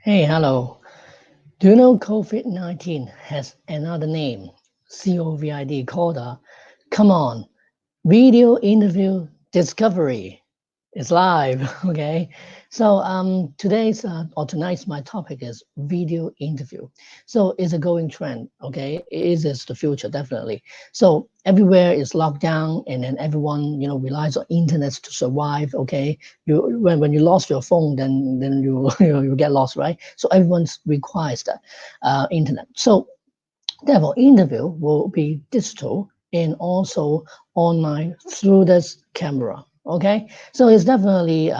Hey, hello. Do you know COVID-19 has another name? COVID, called come on, video interview discovery. It's live, okay? So today's or tonight's my topic is video interview. So it's a going trend, okay? It is the future, definitely. So everywhere is locked down, and then everyone relies on internet to survive, okay? When you lost your phone, then you you get lost, right? So everyone requires that internet. So therefore, interview will be digital and also online through this camera. Okay, so it's definitely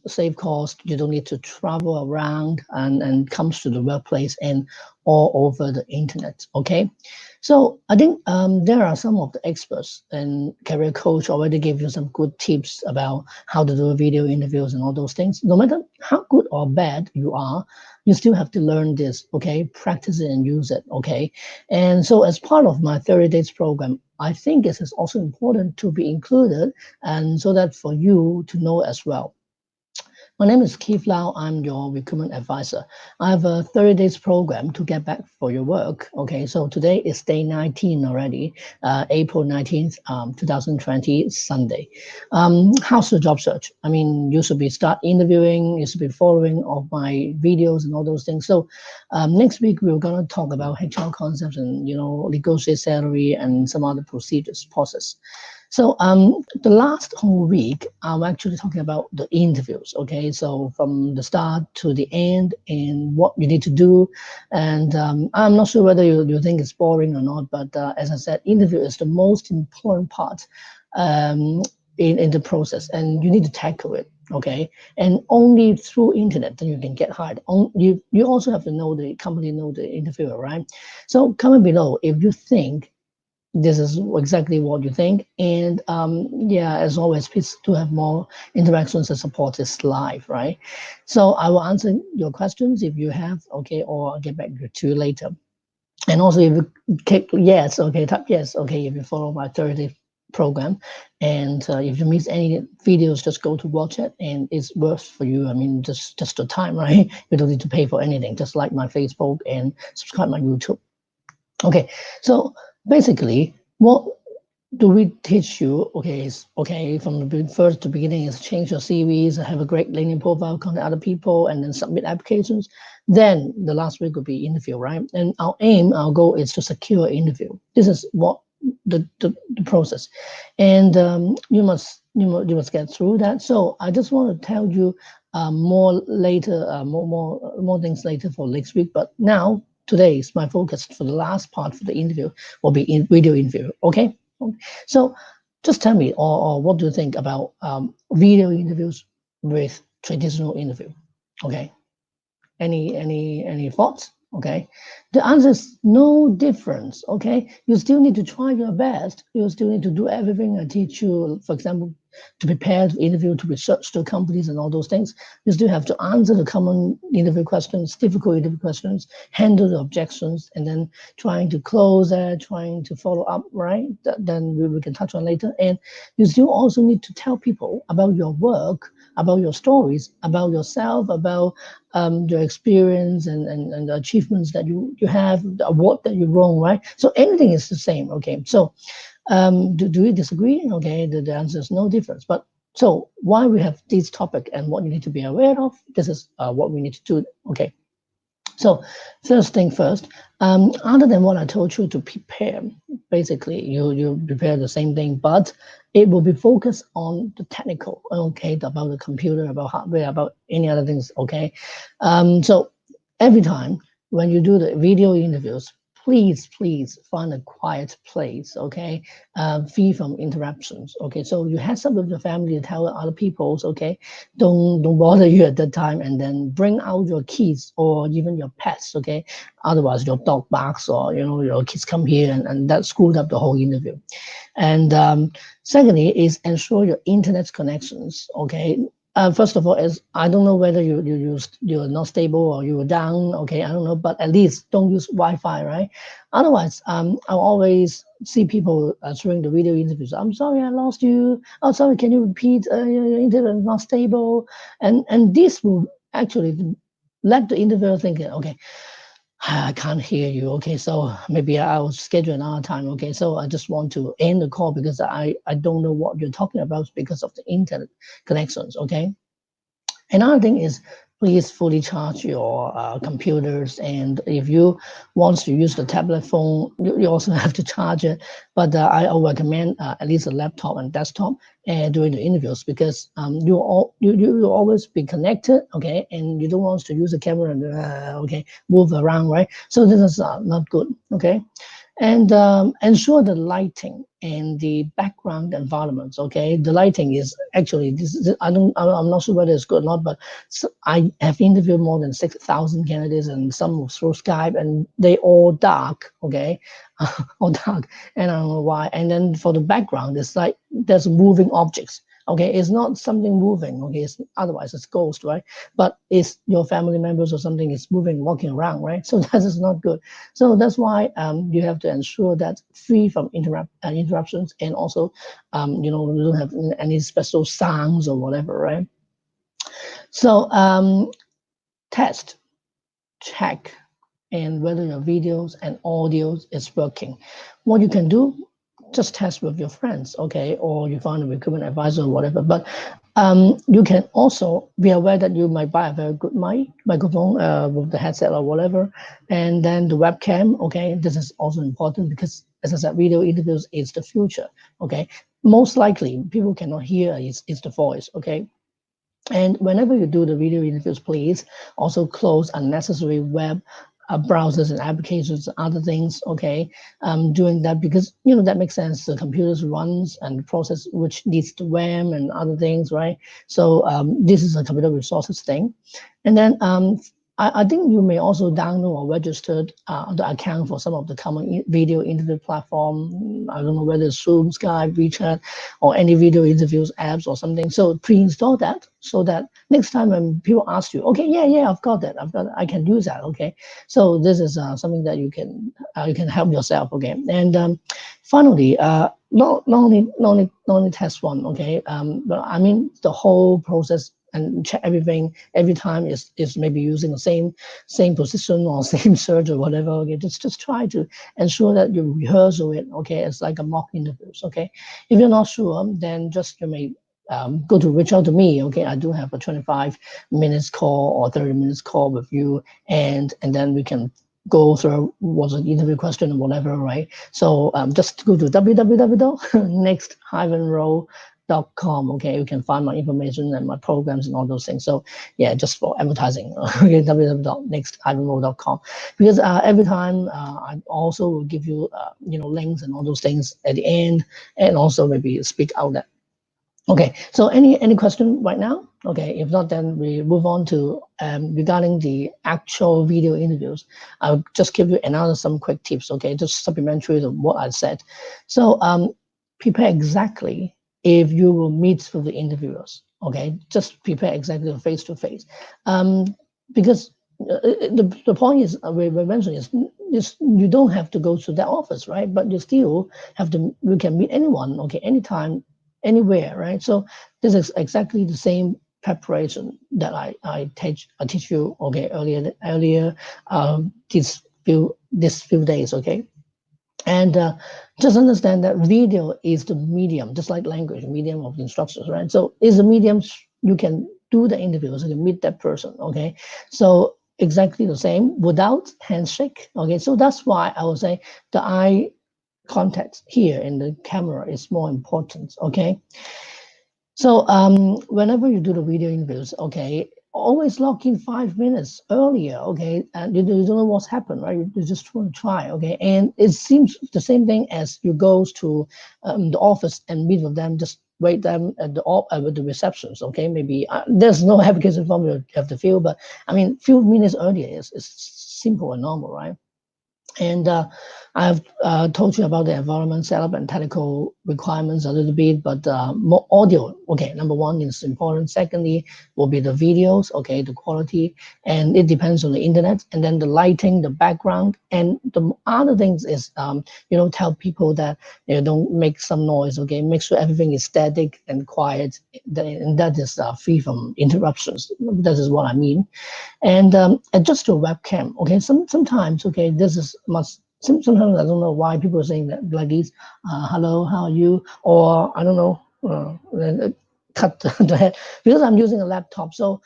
save cost. You don't need to travel around and comes to the workplace and all over the internet. Okay, so I think there are some of the experts and career coach already gave you some good tips about how to do video interviews and all those things. No matter how good or bad you are, you still have to learn this. Okay, practice it and use it. Okay, and so, as part of my 30 days program, I think it is also important to be included, and so that for you to know as well. My name is Keith Lau. I'm your recruitment advisor. I have a 30 days program to get back for your work. Okay, so today is day 19 already, April 19th, 2020, Sunday. How's the job search? I mean, you should be start interviewing, you should be following all my videos and all those things. So next week, we're going to talk about HR concepts and, negotiate salary and some other procedures process. So the last whole week, I'm actually talking about the interviews. Okay, so from the start to the end, and what you need to do. And I'm not sure whether you think it's boring or not, but as I said, interview is the most important part um, in the process, and you need to tackle it. Okay, and only through internet then you can get hired. You also have to know the company, know the interviewer, right? So comment below if you think this is exactly what you think. And yeah, as always, please do have more interactions and support is live, right? So I will answer your questions if you have, okay, or I'll get back to you later. And also, if you click yes, okay, type yes, okay, if you follow my 30 program. And if you miss any videos, just go to watch it, and it's worth for you. I mean, just the time, right? You don't need to pay for anything. Just like my Facebook and subscribe my YouTube. Okay, so basically, what do we teach you? Okay, is okay from the first to beginning is change your CVs, have a great LinkedIn profile, contact other people, and then submit applications. Then the last week will be interview, right? And our goal is to secure interview. This is what the process, and you must get through that. So I just want to tell you more later, more things later for next week. But now today is my focus for the last part for the interview will be in video interview. Okay. So just tell me, or what do you think about video interviews with traditional interview? Okay. Any thoughts? Okay. The answer is no difference. Okay. You still need to try your best. You still need to do everything I teach you. For example, to prepare the interview, to research the companies and all those things. You still have to answer the common interview questions, difficult interview questions, handle the objections, and then trying to close it, trying to follow up, right? Then we can touch on later. And you still also need to tell people about your work, about your stories, about yourself, about your experience and the achievements that you have, the award that you won, right? So anything is the same. Okay. So do you disagree? Okay, the answer is no difference. But so why we have this topic and what you need to be aware of? This is what we need to do. Okay. So first thing first, other than what I told you to prepare, basically you prepare the same thing, but it will be focused on the technical, okay, about the computer, about hardware, about any other things, okay. So every time when you do the video interviews, please find a quiet place, okay, free from interruptions, okay. So you heads up with your family to tell other people's, okay, don't bother you at that time, and then bring out your kids or even your pets, okay. Otherwise your dog barks or your kids come here, and that screwed up the whole interview. And secondly is ensure your internet connections, okay. First of all, is I don't know whether you're not stable or you were down, okay, I don't know, but at least don't use Wi-Fi, right? Otherwise, I'll always see people during the video interviews. I'm sorry, I lost you. Oh, sorry, can you repeat? Your internet is not stable, and this will actually let the interviewer think, okay, I can't hear you. Okay, so maybe I'll schedule another time. Okay, so I just want to end the call because I don't know what you're talking about because of the internet connections. Okay. Another thing is please fully charge your computers, and if you want to use the tablet phone, you also have to charge it. But I recommend at least a laptop and desktop during the interviews because you always be connected, okay, and you don't want to use the camera and okay move around, right? So this is not good, okay. And ensure the lighting and the background environments. Okay, the lighting is actually this I'm not sure whether it's good or not, but I have interviewed more than 6,000 candidates, and some through Skype, and they all dark. Okay, all dark, and I don't know why. And then for the background, it's like there's moving objects. Okay, it's not something moving. Okay, otherwise it's ghost, right? But it's your family members or something is moving, walking around, right? So that is not good. So that's why you have to ensure that free from interruptions, and also you don't have any special sounds or whatever, right? So test, check, and whether your videos and audios is working. What you can do, just test with your friends, okay, or you find a recruitment advisor or whatever. But you can also be aware that you might buy a very good microphone with the headset or whatever, and then the webcam. Okay, this is also important because, as I said, video interviews is the future. Okay, most likely people cannot hear is the voice. Okay. And whenever you do the video interviews, please also close unnecessary web browsers and applications, other things. Okay, doing that because that makes sense. The computers runs and process which needs the RAM and other things, right? So this is a computer resources thing, and then I think you may also download or register the account for some of the common video interview platform. I don't know whether it's Zoom, Skype, WeChat, or any video interviews apps or something. So pre-install that so that next time when people ask you, okay, yeah, I've got that, I can use that. Okay, so this is something that you can help yourself. Okay, and finally, not only test one. Okay, but I mean the whole process and check everything every time is maybe using the same position or same search or whatever. Okay, just try to ensure that you rehearsal it. Okay, it's like a mock interviews. Okay, if you're not sure, then just you may go to reach out to me. Okay, I do have a 25 minutes call or 30 minutes call with you, and then we can go through what's an interview question or whatever, right? So just go to www.next-row.com. Okay, you can find my information and my programs and all those things. So yeah, just for advertising, okay, www.next-row.com. Because every time I also will give you links and all those things at the end, and also maybe speak out that. Okay, so any question right now? Okay, if not, then we move on to regarding the actual video interviews. I'll just give you some quick tips. Okay, just supplementary to what I said. So prepare exactly if you will meet with the interviewers. Okay, just prepare exactly face to face, because the point is we mentioned is you don't have to go to that office, right? But you still have to. You can meet anyone. Okay, anytime, anywhere, right? So this is exactly the same preparation that I teach you, okay, earlier these few days, okay. And just understand that video is the medium, just like language, medium of instructions, right? So is the medium you can do the interviews, you can meet that person, okay. So exactly the same without handshake, okay. So that's why I would say the eye contact here in the camera is more important, okay. So whenever you do the video interviews, okay, always log in 5 minutes earlier, okay, and you don't know what's happened, right? You just want to try, okay, and it seems the same thing as you go to the office and meet with them, just wait them at with the receptions, okay, maybe there's no application form you have to fill, but I mean, few minutes earlier is simple and normal, right? And I've told you about the environment setup and technical requirements a little bit, but more audio. Okay, number one is important. Secondly, will be the videos. Okay, the quality, and it depends on the internet. And then the lighting, the background, and the other things is tell people that don't make some noise. Okay, make sure everything is static and quiet, and that is free from interruptions. That is what I mean. And adjust your webcam. Okay, sometimes this is must. Sometimes I don't know why people are saying that like this. Hello, how are you? Or I don't know. Cut the head because I'm using a laptop. So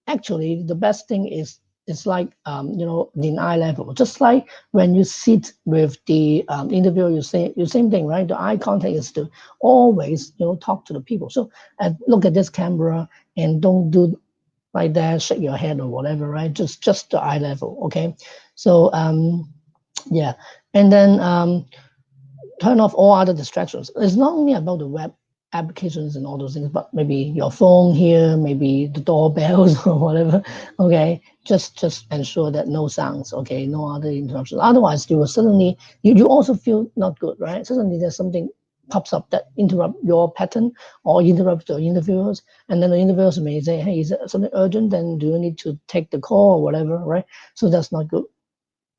actually, the best thing is it's like the eye level. Just like when you sit with the interviewer, you say the same thing, right? The eye contact is to always talk to the people. So look at this camera and don't do like that, shake your head or whatever, right? Just the eye level, okay? So yeah, and then turn off all other distractions. It's not only about the web applications and all those things, but maybe your phone here, maybe the doorbells or whatever. Okay, just ensure that no sounds. Okay, no other interruptions. Otherwise, you will suddenly you also feel not good, right? Suddenly there's something pops up that interrupt your pattern or interrupt the interviewers, and then the interviewers may say, "Hey, is it something urgent? Then do you need to take the call or whatever?" Right? So that's not good.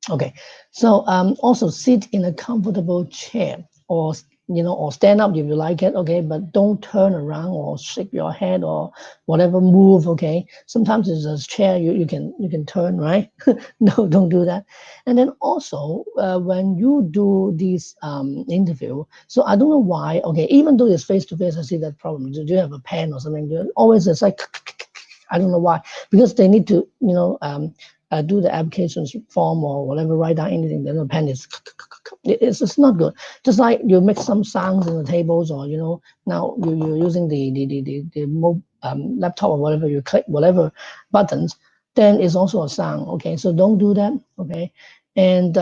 Okay, so also sit in a comfortable chair or or stand up if you like it. Okay, but don't turn around or shake your head or whatever move. Okay, sometimes it's a chair you can turn, right. No, don't do that. And then also when you do this interview, so I don't know why. Okay, even though it's face to face, I see that problem. Do you have a pen or something? Always it's like I don't know why, because they need to do the applications form or whatever, write down anything, then the pen is it's not good. Just like you make some sounds in the tables, or now you're using the laptop or whatever, you click whatever buttons, then it's also a sound. Okay, so don't do that. Okay, and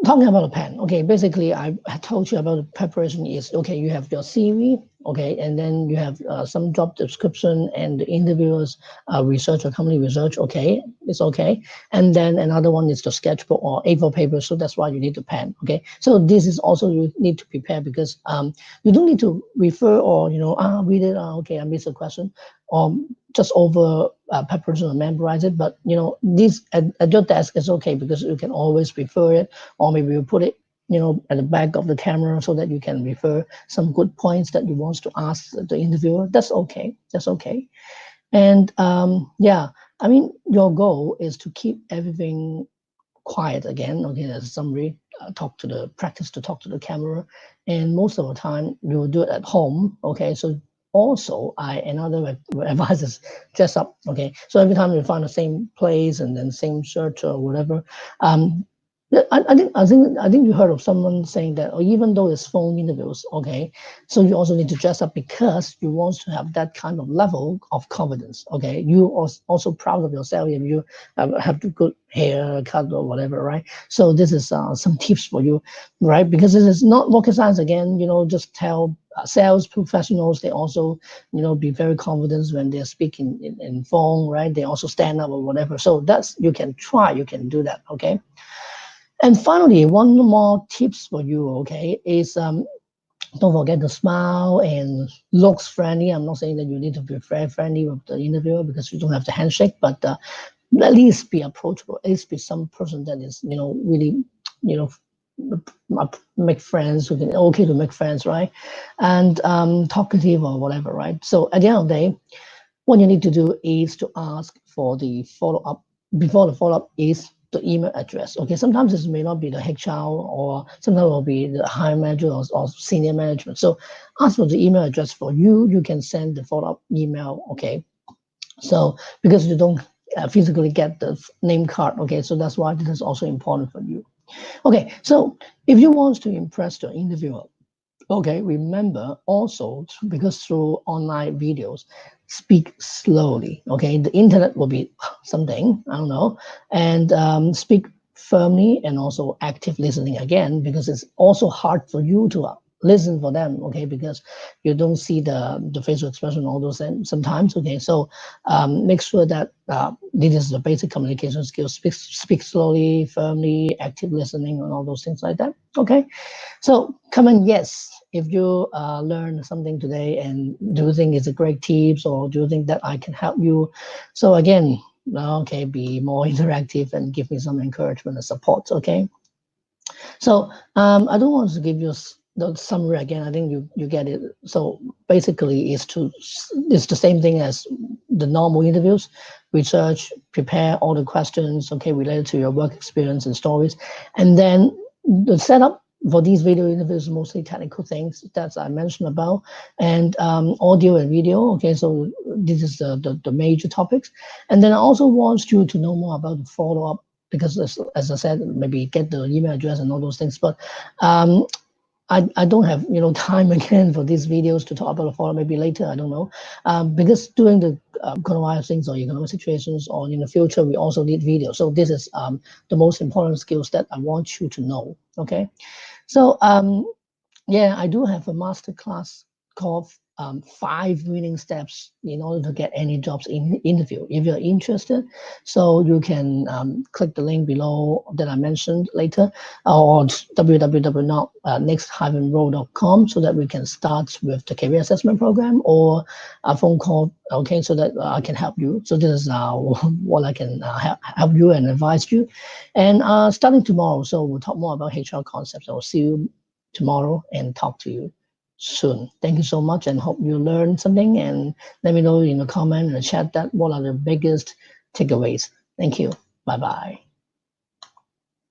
talking about a pen, okay, basically I told you about the preparation is, okay, you have your CV, okay, and then you have some job description and the interviewers research or company research, okay, it's okay. And then another one is the sketchbook or A4 paper, so that's why you need the pen, okay. So this is also you need to prepare, because you don't need to refer or read it, okay, I missed a question, or just over preparation or memorize it. But this at your desk is okay, because you can always refer it, or maybe you put it at the back of the camera so that you can refer some good points that you want to ask the interviewer. That's okay. That's okay. And yeah, I mean, your goal is to keep everything quiet again. Okay, as a summary, practice to talk to the camera, and most of the time you will do it at home. Okay, so also another advice is dress up. Okay, so every time you find the same place and then same shirt or whatever, um, I think you heard of someone saying that, or even though it's phone interviews, okay, so you also need to dress up because you want to have that kind of level of confidence. Okay, you are also proud of yourself if you have the good haircut or whatever, right? So this is some tips for you, right? Because this is not rocket science again. Just tell sales professionals, they also be very confident when they're speaking in phone, right? They also stand up or whatever. So that's, you can try, you can do that. Okay. And finally, one more tips for you, okay, is don't forget to smile and looks friendly. I'm not saying that you need to be very friendly with the interviewer because you don't have the handshake, but at least be approachable. At least be some person that is, really, you know, make friends. Who can okay to make friends, right? And talkative or whatever, right? So at the end of the day, what you need to do is to ask for the follow up. Before the follow up is the email address. Okay, sometimes this may not be the HR, or sometimes it will be the higher manager or senior management. So ask for the email address for you. You can send the follow up email. Okay, so because you don't physically get the name card. Okay, so that's why this is also important for you. Okay, so if you want to impress the interviewer, okay, remember also, because through online videos, speak slowly. Okay, the internet will be something, I don't know, and speak firmly and also active listening again, because it's also hard for you to listen for them, okay, because you don't see the facial expression, all those things sometimes, okay. So make sure that this is the basic communication skills. Speak slowly, firmly, active listening, and all those things like that, okay. So comment yes if you learned something today, and do you think it's a great tips, or do you think that I can help you? So again, okay, be more interactive and give me some encouragement and support, okay. So I don't want to give you the summary again. I think you get it. So basically, it's the same thing as the normal interviews. Research, prepare all the questions, okay, related to your work experience and stories, and then the setup for these video interviews, mostly technical things that I mentioned about, and audio and video. Okay, so this is the major topics, and then I also want you to know more about the follow up, because as I said, maybe get the email address and all those things. But I don't have time again for these videos to talk about the follow. Maybe later, I don't know, because during the coronavirus things or economic situations, or in the future, we also need video. So this is the most important skills that I want you to know. Okay, so yeah, I do have a master class called 5 Winning Steps in order to get any jobs in interview. If you're interested, so you can click the link below that I mentioned later, or www.next-row.com, so that we can start with the career assessment program, or a phone call, okay, so that I can help you. So this is what I can help you and advise you. And starting tomorrow, so we'll talk more about HR concepts. I will see you tomorrow and talk to you soon. Thank you so much, and hope you learned something, and let me know in the comment and the chat that what are the biggest takeaways. Thank you. Bye bye.